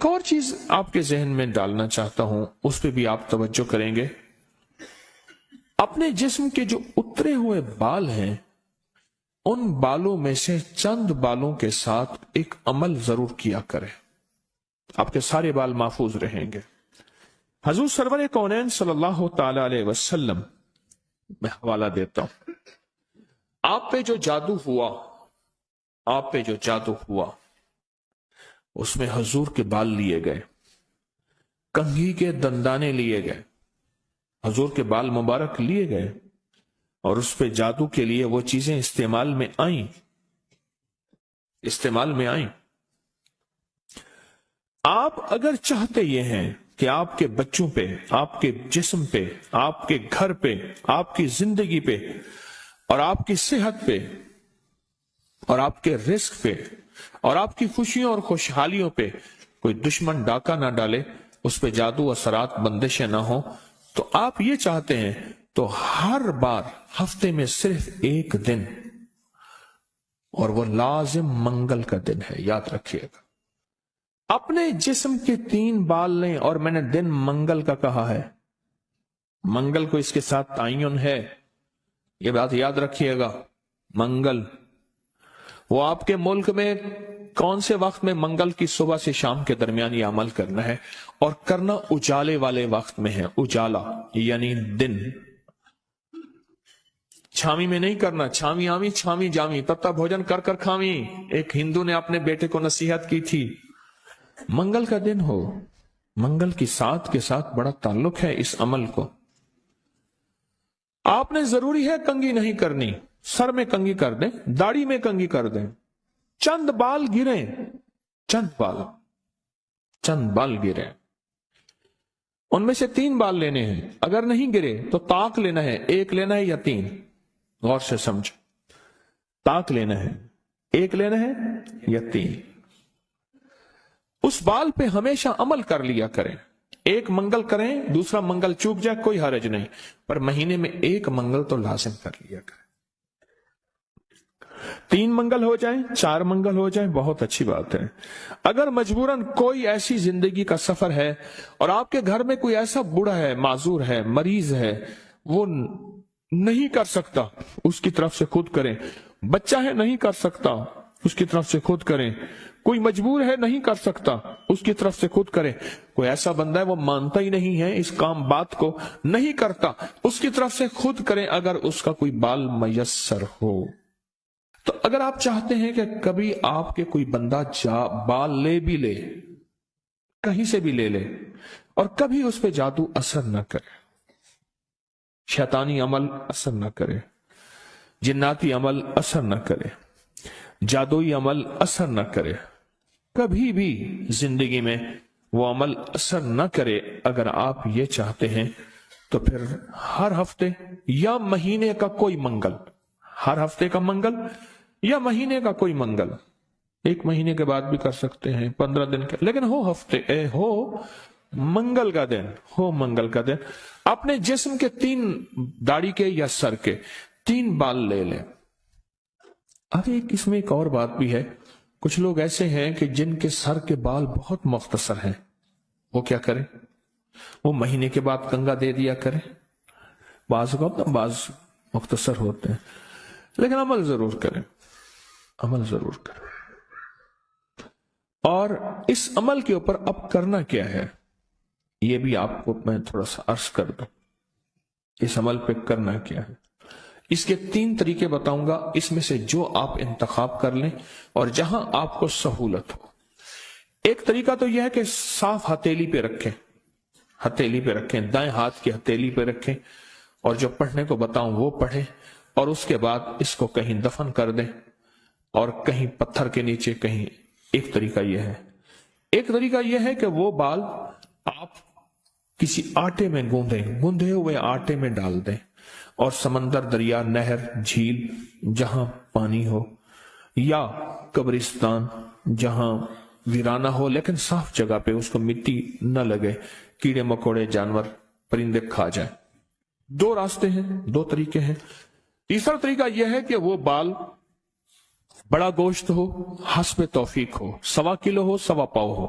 ایک اور چیز آپ کے ذہن میں ڈالنا چاہتا ہوں، اس پہ بھی آپ توجہ کریں گے۔ اپنے جسم کے جو اترے ہوئے بال ہیں، ان بالوں میں سے چند بالوں کے ساتھ ایک عمل ضرور کیا کریں، آپ کے سارے بال محفوظ رہیں گے۔ حضور سرور کونین صلی اللہ تعالی علیہ وسلم، میں حوالہ دیتا ہوں، آپ پہ جو جادو ہوا اس میں حضور کے بال لیے گئے، کنگھی کے دندانے لیے گئے، حضور کے بال مبارک لیے گئے، اور اس پہ جادو کے لیے وہ چیزیں استعمال میں آئیں۔ آپ اگر چاہتے یہ ہیں کہ آپ کے بچوں پہ، آپ کے جسم پہ، آپ کے گھر پہ، آپ کی زندگی پہ، اور آپ کی صحت پہ، اور آپ کے رزق پہ، اور آپ کی خوشیوں اور خوشحالیوں پہ کوئی دشمن ڈاکہ نہ ڈالے، اس پہ جادو اثرات بندشیں نہ ہوں، تو آپ یہ چاہتے ہیں تو ہر بار ہفتے میں صرف ایک دن، اور وہ لازم منگل کا دن ہے، یاد رکھیے گا۔ اپنے جسم کے 3 بال لیں، اور میں نے دن منگل کا کہا ہے، منگل کو اس کے ساتھ تعین ہے، یہ بات یاد رکھیے گا۔ منگل، وہ آپ کے ملک میں کون سے وقت میں منگل کی صبح سے شام کے درمیان یہ عمل کرنا ہے، اور کرنا اجالے والے وقت میں ہے۔ اجالا یعنی دن، چھامی میں نہیں کرنا، چھامی آمی چھامی جامی، تتا بھوجن کر کر کھامی، ایک ہندو نے اپنے بیٹے کو نصیحت کی تھی۔ منگل کا دن ہو، منگل کی ساتھ کے ساتھ بڑا تعلق ہے اس عمل کو۔ آپ نے ضروری ہے کنگھی نہیں کرنی، سر میں کنگھی کر دیں، داڑھی میں کنگھی کر دیں، چند بال گریں، چند بال گریں، ان میں سے 3 بال لینے ہیں، اگر نہیں گرے تو طاق لینا ہے، 1 لینا ہے یا 3، غور سے سمجھ، طاق لینا ہے، 1 لینا ہے یا 3۔ اس بال پہ ہمیشہ عمل کر لیا کریں، 1 منگل کریں، دوسرا منگل چوک جائے کوئی حرج نہیں، پر مہینے میں 1 منگل تو لازم کر لیا کریں۔ 3 منگل ہو جائیں، 4 منگل ہو جائیں، بہت اچھی بات ہے۔ اگر مجبوراً کوئی ایسی زندگی کا سفر ہے اور آپ کے گھر میں کوئی ایسا بوڑھا ہے، معذور ہے، مریض ہے، وہ نہیں کر سکتا، اس کی طرف سے خود کریں۔ بچہ ہے نہیں کر سکتا، اس کی طرف سے خود کریں۔ کوئی مجبور ہے نہیں کر سکتا، اس کی طرف سے خود کریں۔ کوئی ایسا بندہ ہے وہ مانتا ہی نہیں ہے اس کام بات کو، نہیں کرتا، اس کی طرف سے خود کریں اگر اس کا کوئی بال میسر ہو۔ تو اگر آپ چاہتے ہیں کہ کبھی آپ کے کوئی بندہ بال لے بھی لے، کہیں سے بھی لے لے، اور کبھی اس پہ جادو اثر نہ کرے، شیطانی عمل اثر نہ کرے، جناتی عمل اثر نہ کرے، جادوئی عمل اثر نہ کرے، کبھی بھی زندگی میں وہ عمل اثر نہ کرے، اگر آپ یہ چاہتے ہیں تو پھر ہر ہفتے یا مہینے کا کوئی منگل، ہر ہفتے کا منگل یا مہینے کا کوئی منگل، 1 مہینے کے بعد بھی کر سکتے ہیں، 15 دن کے، لیکن ہو منگل کا دن، ہو منگل کا دن، اپنے جسم کے 3 داڑھی کے یا سر کے 3 بال لے لیں۔ اب اس میں ایک اور بات بھی ہے، کچھ لوگ ایسے ہیں کہ جن کے سر کے بال بہت مختصر ہیں، وہ کیا کریں؟ وہ مہینے کے بعد کنگا دے دیا کریں۔ بعض مختصر ہوتے ہیں، لیکن عمل ضرور کریں، عمل ضرور کریں۔ اور اس عمل کے اوپر اب کرنا کیا ہے، یہ بھی آپ کو میں تھوڑا سا عرض کر دوں، اس عمل پہ کرنا کیا ہے۔ اس کے 3 طریقے بتاؤں گا، اس میں سے جو آپ انتخاب کر لیں اور جہاں آپ کو سہولت ہو۔ ایک طریقہ تو یہ ہے کہ صاف ہتھیلی پہ رکھیں، ہتھیلی پہ رکھیں، دائیں ہاتھ کی ہتھیلی پہ رکھیں، اور جو پڑھنے کو بتاؤں وہ پڑھیں، اور اس کے بعد اس کو کہیں دفن کر دیں، اور کہیں پتھر کے نیچے کہیں۔ ایک طریقہ یہ ہے۔ ایک طریقہ یہ ہے کہ وہ بال آپ کسی آٹے میں گوندھے ہوئے آٹے میں ڈال دیں، اور سمندر، دریا، نہر، جھیل جہاں پانی ہو، یا قبرستان جہاں ویرانہ ہو لیکن صاف جگہ پہ، اس کو مٹی نہ لگے، کیڑے مکوڑے، جانور، پرندے کھا جائیں۔ 2 راستے ہیں، 2 طریقے ہیں۔ تیسرا طریقہ یہ ہے کہ وہ بال بڑا گوشت ہو، حسب توفیق ہو، 1.25 کلو ہو، 1.25 پاؤ ہو،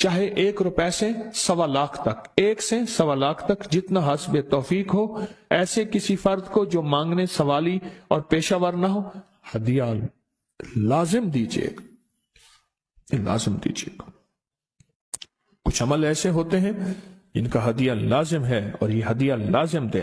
چاہے 1 روپے سے 1.25 لاکھ تک، 1 سے 1.25 لاکھ تک، جتنا حسب توفیق ہو، ایسے کسی فرد کو جو مانگنے سوالی اور پیشہ ور نہ ہو، ہدیہ لازم دیجیے گا، لازم دیجیے گا۔ کچھ عمل ایسے ہوتے ہیں جن کا ہدیہ لازم ہے، اور یہ ہدیہ لازم دینا